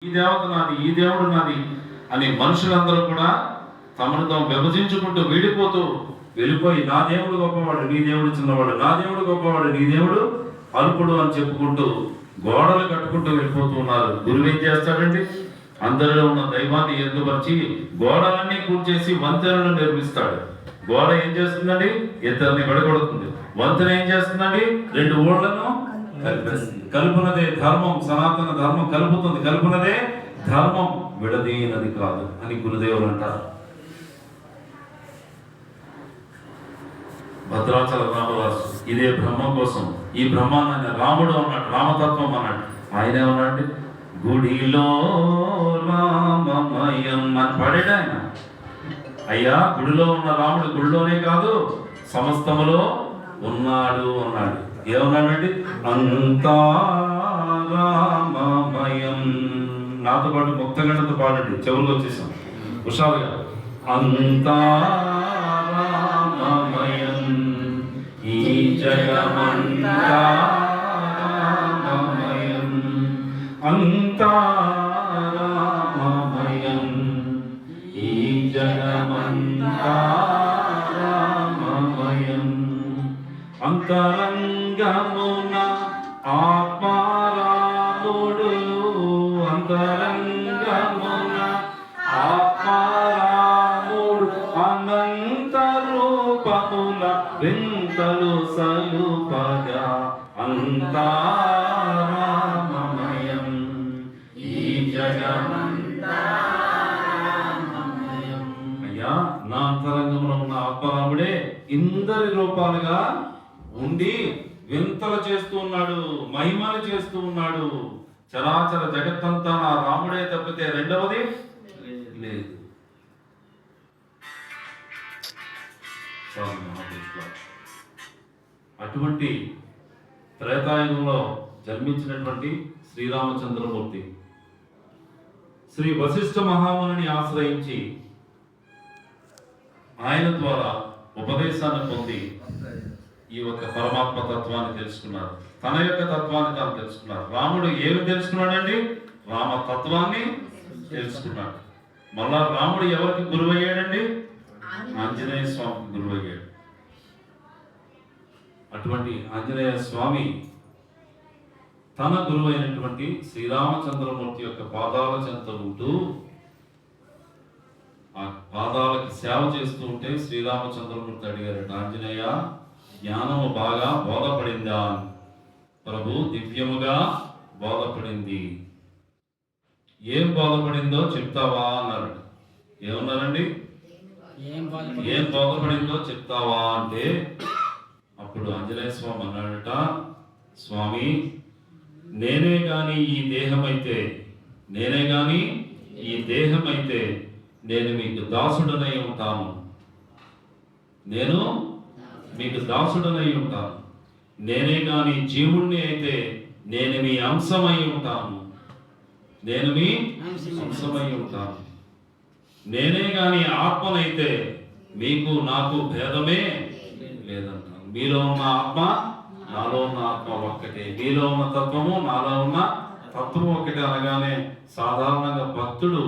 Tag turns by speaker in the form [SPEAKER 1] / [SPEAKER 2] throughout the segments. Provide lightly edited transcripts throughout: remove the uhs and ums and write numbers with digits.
[SPEAKER 1] ఈ దేవత నాది, ఈ దేవుడు నాది అని మనుషులందరూ కూడా తమను తాము విభజించుకుంటూ వీడిపోతూ వెళ్ళిపోయి నా దేవుడు గొప్పవాడు, నీ దేవుడు చిన్నవాడు, నా దేవుడు గొప్పవాడు, నీ దేవుడు అల్పుడు అని చెప్పుకుంటూ గోడలు కట్టుకుంటూ వెళ్ళిపోతూ ఉన్నారు. గురువు ఏం చేస్తాడండి? అందరిలో ఉన్న దైవాన్ని ఎందుపరిచి గోడలన్నీ కూల్చేసి వంతెనలు నిర్మిస్తాడు. గోడ ఏం చేస్తుందండి? ఇద్దరిని విడగొడుతుంది. వంతెన ఏం చేస్తుందండి? రెండు ఊళ్ళను కలిపేస్తుంది. కలుపునదే ధర్మం, సనాతన ధర్మం కలుపుతుంది. కలుపునదే ధర్మం, విడదీనది కాదు అని గురుదేవులు అంటారు. భద్రాచల రామదాసు ఇదే బ్రహ్మం కోసం, ఈ బ్రహ్మాన్ని రాముడు అన్నాడు, రామతత్వం అన్నాడు. ఆయనే ఉన్నాడు, గుడిలో రామమయం అని పాడాడు ఆయన. అయ్యా, గుడిలో ఉన్న రాముడు గుడిలోనే కాదు సమస్తములో ఉన్నాడు అన్నాడు. ఏమన్నాడండి? అంతా రామమయం. నాతో పాటు ముక్తగంటతో పాడండి, చెవులు వచ్చేసాం హుషారుగా. అంతా రామమయం, ఈ జగమంతా రామమయం, అంతా రామమయం, ఈ జగమంతా రామమయం. అంతరంగమున ఆత్మారాముడు, అంతరంగమున ఆత్మారాముడు, అనంత రూపముల వింతలు సలుపగా అంతా రామమయం, ఈ జగమంతా రామమయం. అయ్యా, నా అంతరంగంలో ఉన్న ఆత్మారాముడే ఇందరి రూపాలుగా ఉండి వింతలు చేస్తూ ఉన్నాడు, మహిమలు చేస్తూ ఉన్నాడు. చరాచర జగత్తంతా నా రాముడే తప్పితే రెండవది లేదు. అటువంటి త్రేతాయుగంలో జన్మించినటువంటి శ్రీరామచంద్రమూర్తి శ్రీ వశిష్ఠ మహామునిని ఆశ్రయించి ఆయన ద్వారా ఉపదేశాన్ని పొంది ఈ యొక్క పరమాత్మ తత్వాన్ని తెలుసుకున్నారు. తన యొక్క తత్వాన్ని తాను తెలుసుకున్నారు. రాముడు ఏమి తెలుసుకున్నాడండి? రామ తత్వాన్ని తెలుసుకున్నాడు. మళ్ళా రాముడు ఎవరికి గురువు అయ్యాడండి? ఆంజనేయ స్వామికి గురువు అయ్యాడు. అటువంటి ఆంజనేయ స్వామి తన గురువు అయినటువంటి శ్రీరామచంద్రమూర్తి యొక్క పాదాల చెంత ఉంటూ ఆ పాదాలకి సేవ చేస్తూ ఉంటే శ్రీరామచంద్రమూర్తి అడిగారట, ఆంజనేయ, జ్ఞానము బాగా బోధపడిందా? ప్రభు, దివ్యముగా బోధపడింది. ఏం బోధపడిందో చెప్తావా అన్నారట. ఏమన్నారండి? ఏం బోధపడిందో చెప్తావా అంటే అప్పుడు ఆంజనేయ స్వామి అన్నాడట, స్వామి, నేనే గాని ఈ దేహమైతే నేను మీకు దాసుడనై ఉంటాను. నేను మీకు దాసుడనై ఉంటాను. నేనే గాని జీవుణ్ణి అయితే నేను మీ అంశమై ఉంటాను. నేను మీ అంశమై ఉంటాను. నేనే గాని ఆత్మనైతే మీకు నాకు భేదమే లేదంటాను. మీలో ఉన్న ఆత్మ నాలో ఉన్న ఆత్మ ఒక్కటే. మీలో ఉన్న తత్వము నాలో ఉన్న తత్వం ఒకటే అనగానే సాధారణంగా భక్తుడు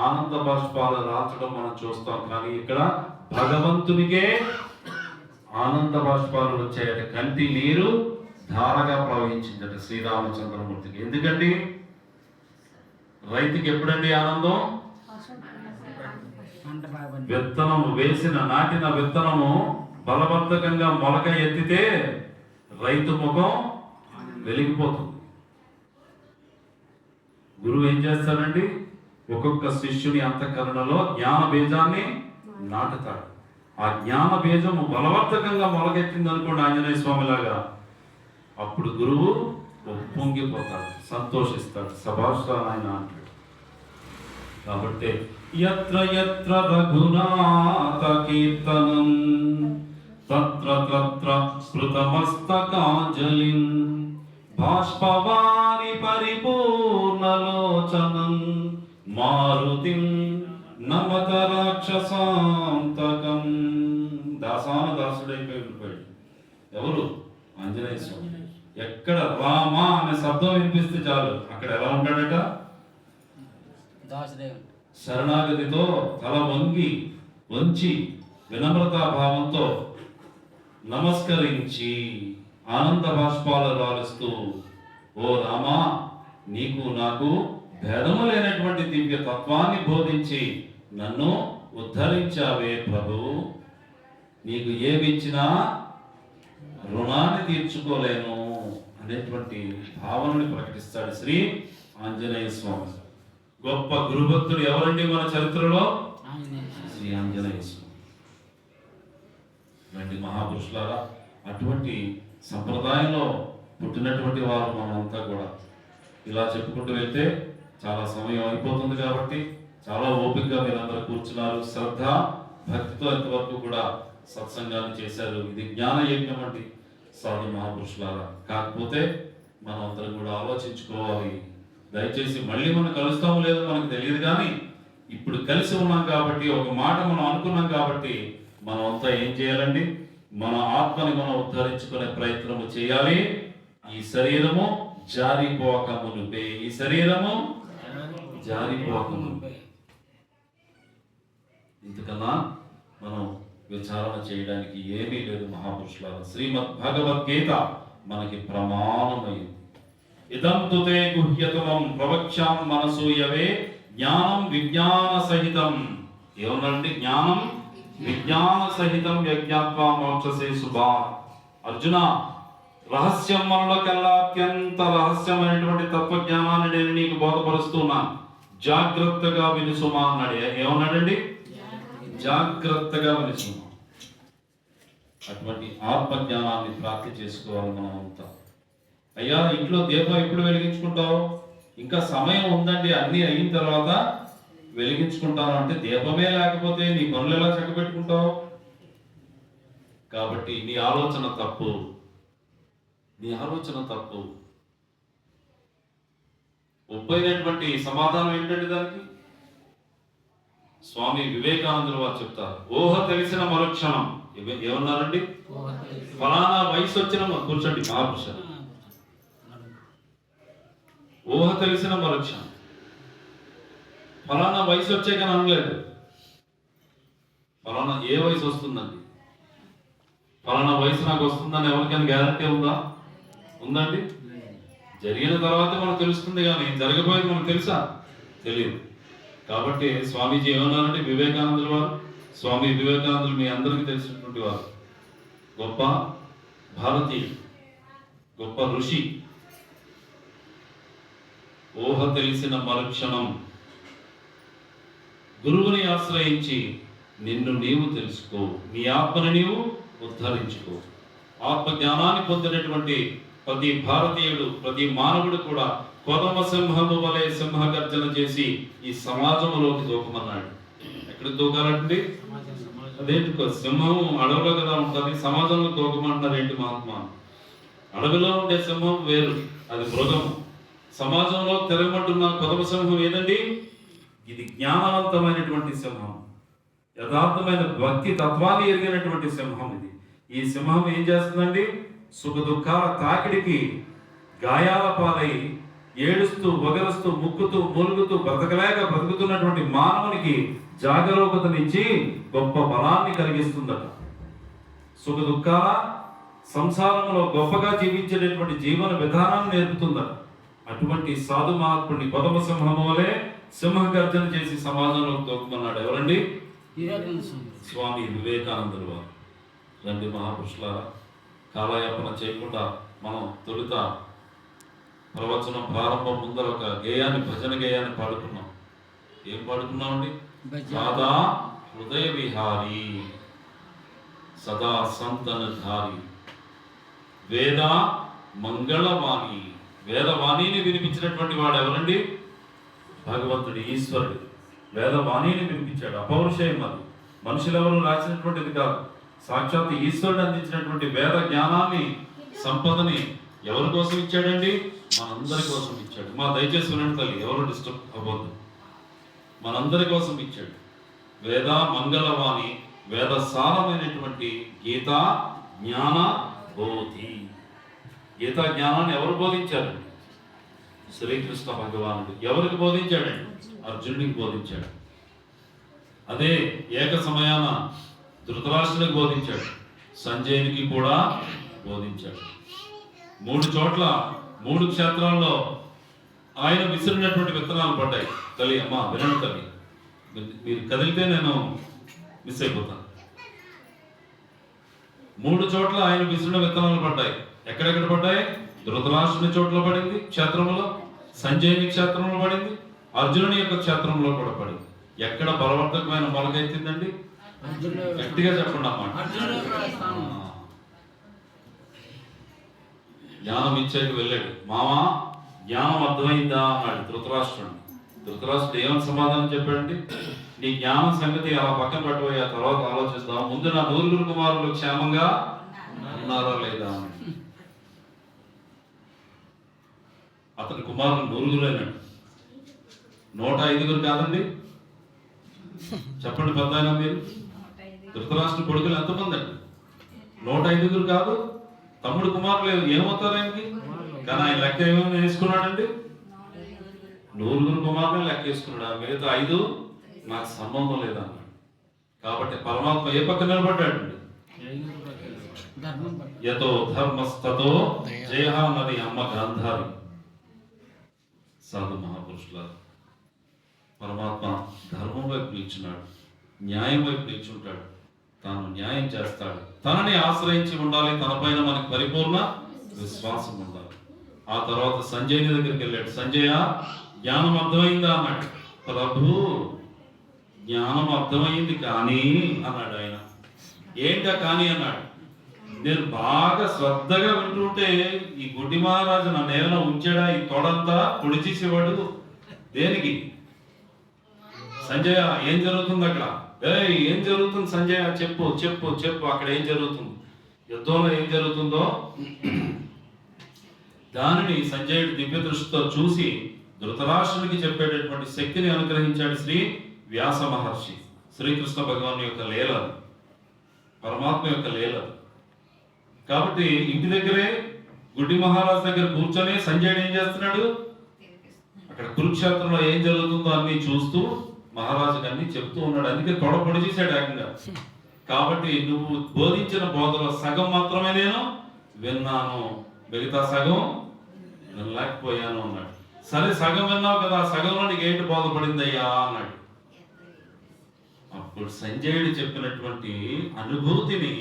[SPEAKER 1] ఆనంద బాష్పాలు రాల్చడం మనం చూస్తాం. కానీ ఇక్కడ భగవంతునికే ఆనంద బాష్పాలు వచ్చాయట. కంటి నీరు ధారగా ప్రవహించిందట శ్రీరామచంద్రమూర్తికి. ఎందుకండి? రైతుకి ఎప్పుడండి ఆనందం? విత్తనము వేసిన, నాటిన విత్తనము బలవర్ధకంగా మొలక ఎత్తితే రైతు ముఖం వెలిగిపోతుంది. గురువు ఏం చేస్తాడండి? ఒక్కొక్క శిష్యుని అంతఃకరణలో జ్ఞాన బీజాన్ని నాటుతాడు. ఆ జ్ఞాన బీజము బలవర్ధకంగా మొలకెత్తింది అనుకోండి ఆంజనేయ స్వామిలాగా, అప్పుడు గురువు పొంగిపోతాడు, సంతోషిస్తాడు, సభాషా ఆయన అంటాడు. కాబట్టి యత్ర యత్ర రఘునాథ కీర్తనం తత్ర తత్ర స్మృతమస్తకాంజలిం బాష్పవారి పరిపూర్ణలోచనం మారుతిం నమత రాక్షసాంతకం. దాసుడైపోయాడు. ఎవరు? ఆంజనేయ స్వామి. ఎక్కడ రామ అనే శబ్దం వినిపిస్తే చాలు అక్కడ ఎలా ఉంటాడట? శరణాగతితో తల వంచి వినమ్రతా భావంతో నమస్కరించి ఆనంద బాష్పాలు రాలుస్తూ, ఓ రామా, నీకు నాకు భేదము లేనటువంటి దివ్య తత్వాన్ని బోధించి నన్ను ఉద్ధరించావే ప్రభు, నీకు ఏమిచ్చినా రుణాన్ని తీర్చుకోలేను అనేటువంటి భావనని ప్రకటిస్తాడు శ్రీ ఆంజనేయ స్వామి. గొప్ప గురుభక్తుడు ఎవరండి మన చరిత్రలో? శ్రీ ఆంజనేయ స్వామి. ఇలాంటి మహాపురుషులారా, అటువంటి సంప్రదాయంలో పుట్టినటువంటి వారు మనమంతా కూడా. ఇలా చెప్పుకుంటూ వెళ్తే చాలా సమయం అయిపోతుంది కాబట్టి చాలా ఓపికగా మీరందరూ కూర్చున్నారు. శ్రద్ధ భక్తితో ఇంతవరకు కూడా సత్సంగాన్ని చేశారు. ఇది జ్ఞాన యజ్ఞం అంటే సాధు మహాపురుషులారా. కాకపోతే మనం అందరం కూడా ఆలోచించుకోవాలి. దయచేసి మళ్ళీ మనం కలుస్తామో లేదో మనకు తెలియదు, కానీ ఇప్పుడు కలిసి ఉన్నాం కాబట్టి, ఒక మాట మనం అనుకున్నాం కాబట్టి, మనం అంతా ఏం చేయాలండి? మన ఆత్మని మనం ఉద్ధరించుకునే ప్రయత్నము చేయాలి. ఈ శరీరము జారిపోకమునుపే, ఈ శరీరము జారిపోకమునుపే. ఇంతకన్నా మనం విచారణ చేయడానికి ఏమీ లేదు మహాపురుషులారా. శ్రీమద్ భగవద్గీత మనకి ప్రమాణమైంది. ఇదం తుతే గుహ్యతమం ప్రవక్ష్యాం మనసూయవే జ్ఞానం విజ్ఞాన సహితం. ఏమన్నారండి? జ్ఞానం విజ్ఞాన సహితం యజ్ఞాత్వా మోక్షసే శుభా. అర్జున, రహస్యం మనలోకెల్లా అత్యంత రహస్యమైనటువంటి తత్వజ్ఞానాన్ని నేను నీకు బోధపరుస్తున్నాను, జాగ్రత్తగా వినుసుమా అన్నాడు. ఏమన్నాడండి? జాగ్రత్తగా వినుసుమా. అటువంటి ఆత్మజ్ఞానాన్ని ప్రాప్తి చేసుకోవాలి మనం అంతా. అయ్యా, ఇంట్లో దీపం ఎప్పుడు వెలిగించుకుంటావు? ఇంకా సమయం ఉందండి, అన్నీ అయిన తర్వాత వెలిగించుకుంటాను అంటే దీపమే లేకపోతే నీ పనులు ఎలా చక్కబెట్టుకుంటావు? కాబట్టి నీ ఆలోచన తప్పు, నీ ఆలోచన తప్పు. ఒప్పైనటువంటి సమాధానం ఏంటంటే దానికి స్వామి వివేకానందులు వారు చెప్తారు. ఊహ తెలిసిన మరుక్షణం. ఏమన్నారండి? ఫలానా వయసు వచ్చిన, కూర్చోండి మహాపురుష, ఊహ తెలిసిన మరుక్షణం. ఫలానా వయసు వచ్చే కానీ అనలేదు. ఫలానా ఏ వయసు వస్తుందండి? ఫలానా వయసు నాకు వస్తుందని ఎవరికైనా గ్యారంటీ ఉందండి? జరిగిన తర్వాత మనకు తెలుస్తుంది, కానీ జరగబోయేది మనకు తెలుసా? తెలియదు. కాబట్టి స్వామీజీ ఏమన్నారంటే, వివేకానందులు వారు, స్వామి వివేకానందులు మీ అందరికీ తెలిసినటువంటి వారు, గొప్ప భారతీయుడు, గొప్ప ఋషి. ఊహ తెలిసిన మరుక్షణం గురువుని ఆశ్రయించి నిన్ను నీవు తెలుసుకో, నీ ఆత్మని నీవు ఉద్ధరించుకో. ఆత్మ జ్ఞానాన్ని పొందినటువంటి ప్రతి భారతీయుడు, ప్రతి మానవుడు కూడా కొదమ సింహము వలె సింహ గర్జన చేసి ఈ సమాజంలోకి దూకమన్నాడు. ఎక్కడికి దూకాలంటే? అదేంటి, సింహం అడవిలో కదా ఉంటుంది, సమాజంలో దూకమంటున్నారు ఏంటి మహాత్మా? అడవిలో ఉండే సింహం వేరు, అది మృగము. సమాజంలో తిరగమంటున్న కొదమ సింహం ఏదండి? ఇది జ్ఞానవంతమైనటువంటి సింహం, యథార్థమైన భక్తి తత్వాన్ని ఎరిగినటువంటి సింహం ఇది. ఈ సింహం ఏం చేస్తుందండి? సుఖ దుఃఖాల తాకిడికి గాయాల పాలై ఏడుస్తూ వగరుస్తూ ముక్కుతూ మూలుగుతూ బ్రతుకుతున్నటువంటి మానవునికి జాగరూకతనిచ్చి గొప్ప బలాన్ని కలిగిస్తుందట. సుఖ దుఃఖాల సంసారంలో గొప్పగా జీవించేటటువంటి జీవన విధానాన్ని నేర్పుతుందట. అటువంటి సాధు మహాత్ముడిని కొదమ సింహం వలె సింహ గర్జన చేసి సమాజంలో తోకమన్నాడు. ఎవరండి? స్వామి వివేకానందులు వారు. రండి మహాపురుషులారా, కాలయాపన చేయకుండా మనం తొలుత ప్రవచనం ప్రారంభం ముందర ఒక గేయాన్ని, భజన గేయాన్ని పాడుకున్నాం. ఏం పాడుకున్నామండి? రాధా హృదయ విహారీ సదా సంతనధారి వేద మంగళవాణి. వేదవాణిని వినిపించినటువంటి వాడు ఎవరండి? భగవంతుడు, ఈశ్వరుడు. వేదవాణిని వినిపించాడు. అపౌరుషయం అది, మనుషులెవరు రాసినటువంటిది కాదు. సాక్షాత్ ఈశ్వరుడు అందించినటువంటి వేద జ్ఞానాన్ని, సంపదని ఎవరి కోసం ఇచ్చాడండి? మనందరి కోసం ఇచ్చాడు. మా దయచేసి వినండి తల్లి, ఎవరు డిస్టర్బ్ అవ్వద్దు. మనందరి కోసం ఇచ్చాడు. వేద మంగళవాణి, వేద సారమైనటువంటి గీత జ్ఞాన బోధి. గీతా జ్ఞానాన్ని ఎవరు బోధించారండి? శ్రీకృష్ణ భగవానుడు. ఎవరికి బోధించాడండి? అర్జునుడికి బోధించాడు. అదే ఏక సమయాన ధృతరాష్ట్రునికి బోధించాడు, సంజయునికి కూడా బోధించాడు. 3 చోట్ల 3 క్షేత్రాల్లో ఆయన విసిరినటువంటి విత్తనాలు పడ్డాయి. తల్లి అమ్మ వినండి తల్లి, మీరు కదిలితే నేను మిస్ అయిపోతాను. 3 చోట్ల ఆయన విసిరిన విత్తనాలు పడ్డాయి. ఎక్కడెక్కడ పడ్డాయి? ధృతరాష్ట్రుని చోట్ల పడింది క్షేత్రంలో, సంజయుని క్షేత్రంలో పడింది, అర్జునుని యొక్క క్షేత్రంలో కూడా పడింది. ఎక్కడ బలవర్ధకమైన మొలకెత్తిందండి? గట్టిగా చెప్పండి అన్నమాట. జ్ఞానం ఇచ్చేకి వెళ్ళాడు. మామా జ్ఞానం అర్థమైందా అన్నాడు ధృతరాష్ట్రుడు. ధృతరాష్ట్రుడు ఏమని సమాధానం చెప్పాడండి? నీ జ్ఞానం సంగతి అలా పక్కన పెట్టబోయి ఆ తర్వాత ఆలోచిస్తాం, ముందు నా 9 కుమారులు క్షేమంగా ఉన్నారా లేదా అని. అతని కుమారులు 9 అయినాడు, 105 కాదండి. చెప్పండి పెద్ద ఆయన మీరు. ధృతరాష్ట్ర కొడుకులు ఎంతమంది అండి? 105 కాదు. తమ్ముడు కుమారులు ఏమవుతారు ఆయనకి? కానీ ఆయన లెక్క ఏమేమి వేసుకున్నాడండి? 9 కుమారులు లెక్క వేసుకున్నాడు. మిగతా 5 నాకు సంబంధం లేదన్నాడు. కాబట్టి పరమాత్మ ఏ పక్క నిలబడ్డాడండి? యతో ధర్మస్తతో జయ అన్నది అమ్మ గ్రంథాలు. సాధు మహాపురుషులారు, పరమాత్మ ధర్మం వైపు నిల్చున్నాడు, న్యాయం వైపు నిల్చుంటాడు, తాను న్యాయం చేస్తాడు. తనని ఆశ్రయించి ఉండాలి, తనపైన మనకి పరిపూర్ణ విశ్వాసం ఉండాలి. ఆ తర్వాత సంజయుని దగ్గరికి వెళ్ళాడు. సంజయ జ్ఞానం అర్థమైందా అన్నాడు. ప్రభు జ్ఞానం అర్థమైంది కానీ అన్నాడు ఆయన. ఏంటా కానీ అన్నాడు. నేను బాగా శ్రద్ధగా వింటుంటే ఈ గుడ్డి మహారాజు నన్ను ఏమైనా ఉంచాడా? ఈ తొడంతా పొడి చేసేవాడు దేనికి? సంజయ ఏం జరుగుతుంది అక్కడ? ఏం జరుగుతుంది సంజయ? చెప్పు చెప్పు చెప్పు, అక్కడ ఏం జరుగుతుంది? యుద్ధంలో ఏం జరుగుతుందో దానిని సంజయుడు దివ్య దృష్టితో చూసి ధృతరాష్ట్రునికి చెప్పేటటువంటి శక్తిని అనుగ్రహించాడు శ్రీ వ్యాస మహర్షి. శ్రీకృష్ణ భగవాన్ యొక్క లీల, పరమాత్మ యొక్క లీల. కాబట్టి ఇంటి దగ్గరే గుడ్డి మహారాజు దగ్గర కూర్చొని సంజయుడు ఏం చేస్తున్నాడు? అక్కడ కురుక్షేత్రంలో ఏం జరుగుతుందో అన్ని చూస్తూ మహారాజుకి అన్ని చెప్తూ ఉన్నాడు. అందుకే తొడ పొడి చేశాడు ఏకంగా. కాబట్టి నువ్వు బోధించిన బోధలో సగం మాత్రమే నేను విన్నాను, మిగతా సగం వినలేకపోయాను అన్నాడు. సరే సగం విన్నావు కదా, సగంలో నీకు ఏంటి బోధపడిందయ్యా అన్నాడు. అప్పుడు సంజయుడు చెప్పినటువంటి అనుభూతిని